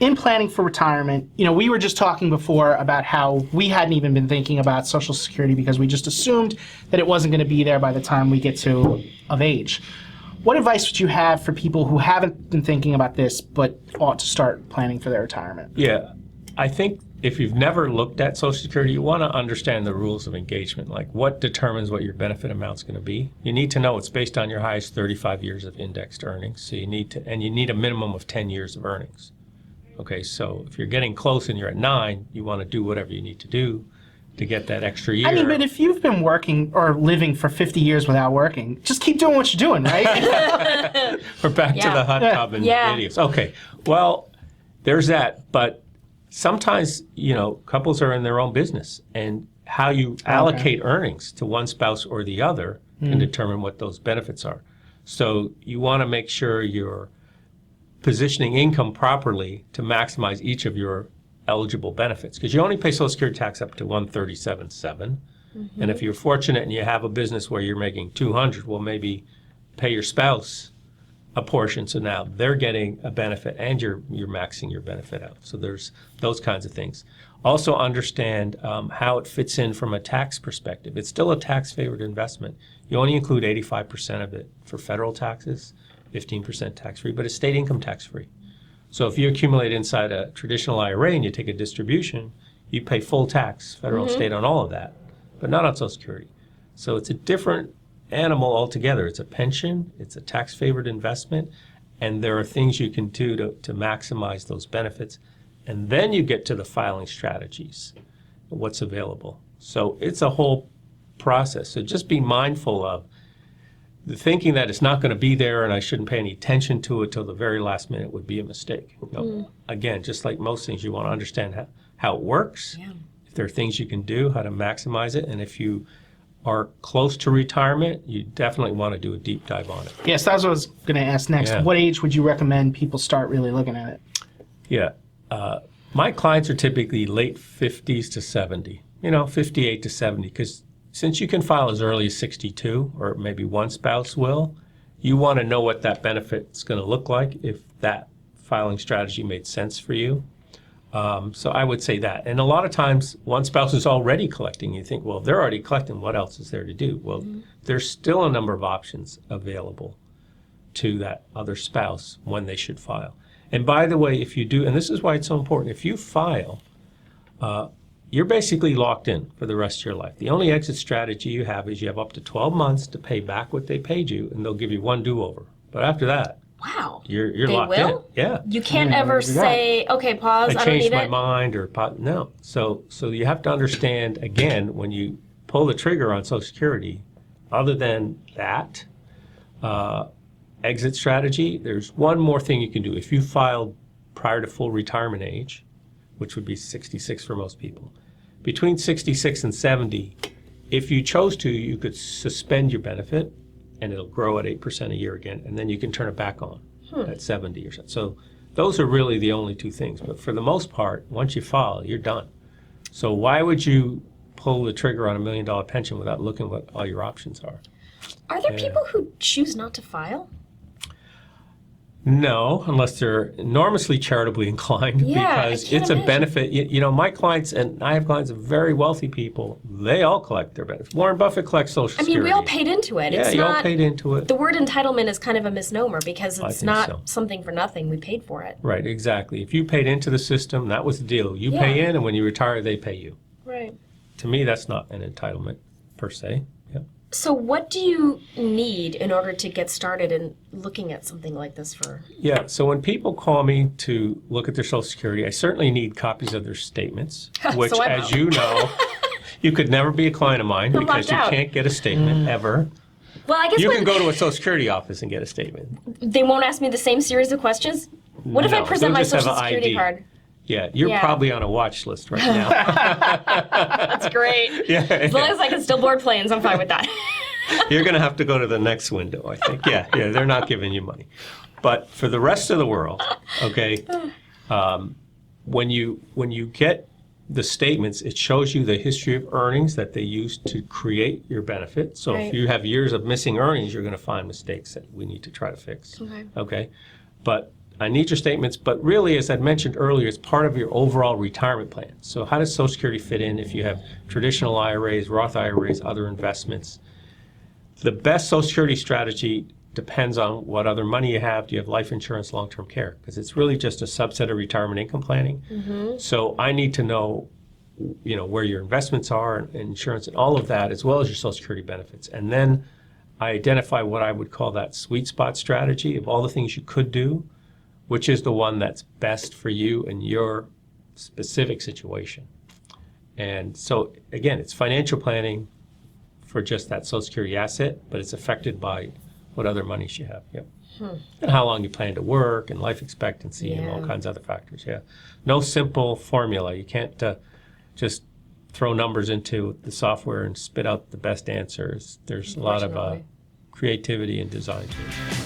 in planning for retirement, we were just talking before about how we hadn't even been thinking about Social Security because we just assumed that it wasn't going to be there by the time we get to of age. What advice would you have for people who haven't been thinking about this but ought to start planning for their retirement? Yeah, I think if you've never looked at Social Security, you want to understand the rules of engagement, like what determines what your benefit amount's going to be. You need to know it's based on your highest 35 years of indexed earnings, so you need a minimum of 10 years of earnings. Okay, so if you're getting close and you're at 9, you want to do whatever you need to do to get that extra year. I mean, but if you've been working or living for 50 years without working, just keep doing what you're doing, right? We're back to the hot tub and idiots. Okay, well, there's that, but sometimes, couples are in their own business, and how you allocate earnings to one spouse or the other can determine what those benefits are. So you want to make sure you're positioning income properly to maximize each of your eligible benefits, because you only pay Social Security tax up to $137,700. And if you're fortunate and you have a business where you're making $200, well, maybe pay your spouse a portion, so now they're getting a benefit and you're maxing your benefit out. So there's those kinds of things. Also understand how it fits in from a tax perspective. It's still a tax-favored investment. You only include 85% of it for federal taxes, 15% tax-free, but it's state income tax-free. So if you accumulate inside a traditional IRA and you take a distribution, you pay full tax, federal and state, on all of that, but not on Social Security. So it's a different animal altogether. It's a pension, it's a tax-favored investment, and there are things you can do to maximize those benefits. And then you get to the filing strategies, what's available. So it's a whole process. So just be mindful of the thinking that it's not going to be there and I shouldn't pay any attention to it till the very last minute would be a mistake. Again, just like most things, you want to understand how it works, if there are things you can do, how to maximize it, and if you are close to retirement, you definitely want to do a deep dive on it. Yes, that's what I was going to ask next. Yeah. What age would you recommend people start really looking at it? Yeah. My clients are typically late 50s to 70, 58 to 70, because since you can file as early as 62, or maybe one spouse will, you want to know what that benefit's going to look like if that filing strategy made sense for you. So I would say that. And a lot of times, one spouse is already collecting. You think, well, if they're already collecting, what else is there to do? Well, there's still a number of options available to that other spouse when they should file. And by the way, if you do, and this is why it's so important, if you file, you're basically locked in for the rest of your life. The only exit strategy you have is you have up to 12 months to pay back what they paid you, and they'll give you one do-over. But after that, wow, you're they locked will? in. Yeah. You can't ever say, okay, pause, I don't need changed my it. mind, or no. So you have to understand, again, when you pull the trigger on Social Security, other than that exit strategy, there's one more thing you can do. If you filed prior to full retirement age, which would be 66 for most people, between 66 and 70, if you chose to, you could suspend your benefit and it'll grow at 8% a year again, and then you can turn it back on at 70 or so. So those are really the only two things. But for the most part, once you file, you're done. So why would you pull the trigger on $1 million pension without looking what all your options are? Are there people who choose not to file? No, unless they're enormously charitably inclined, because it's a benefit. My clients, and I have clients of very wealthy people, they all collect their benefits. Warren Buffett collects Social Security. We all paid into it. Yeah, you all paid into it. The word entitlement is kind of a misnomer because it's not something for nothing. We paid for it. Right, exactly. If you paid into the system, that was the deal. You pay in, and when you retire, they pay you. Right. To me, that's not an entitlement per se. Yep. So what do you need in order to get started in looking at something like this for? Yeah, so when people call me to look at their Social Security, I certainly need copies of their statements, which, as you know, you could never be a client of mine because you can't get a statement ever. Well, I guess you can go to a Social Security office and get a statement. They won't ask me the same series of questions? What if I present my Social Security card? Yeah, you're probably on a watch list right now. That's great. Yeah, as long as I can still board planes, I'm fine with that. You're going to have to go to the next window, I think. Yeah, they're not giving you money. But for the rest of the world, okay, when you get the statements, it shows you the history of earnings that they used to create your benefit. So if you have years of missing earnings, you're going to find mistakes that we need to try to fix. Okay? But need your statements, but really, as I mentioned earlier, it's part of your overall retirement plan. So how does Social Security fit in if you have traditional IRAs, Roth IRAs, other investments? The best Social Security strategy depends on what other money you have. Do you have life insurance, long-term care? Because it's really just a subset of retirement income planning. So I need to know, where your investments are and insurance and all of that, as well as your Social Security benefits. And then I identify what I would call that sweet spot strategy of all the things you could do, which is the one that's best for you and your specific situation. And so, again, it's financial planning for just that Social Security asset, but it's affected by what other monies you have. Yep. And how long you plan to work and life expectancy and all kinds of other factors. Yeah. No simple formula. You can't just throw numbers into the software and spit out the best answers. There's a lot of creativity and design to it.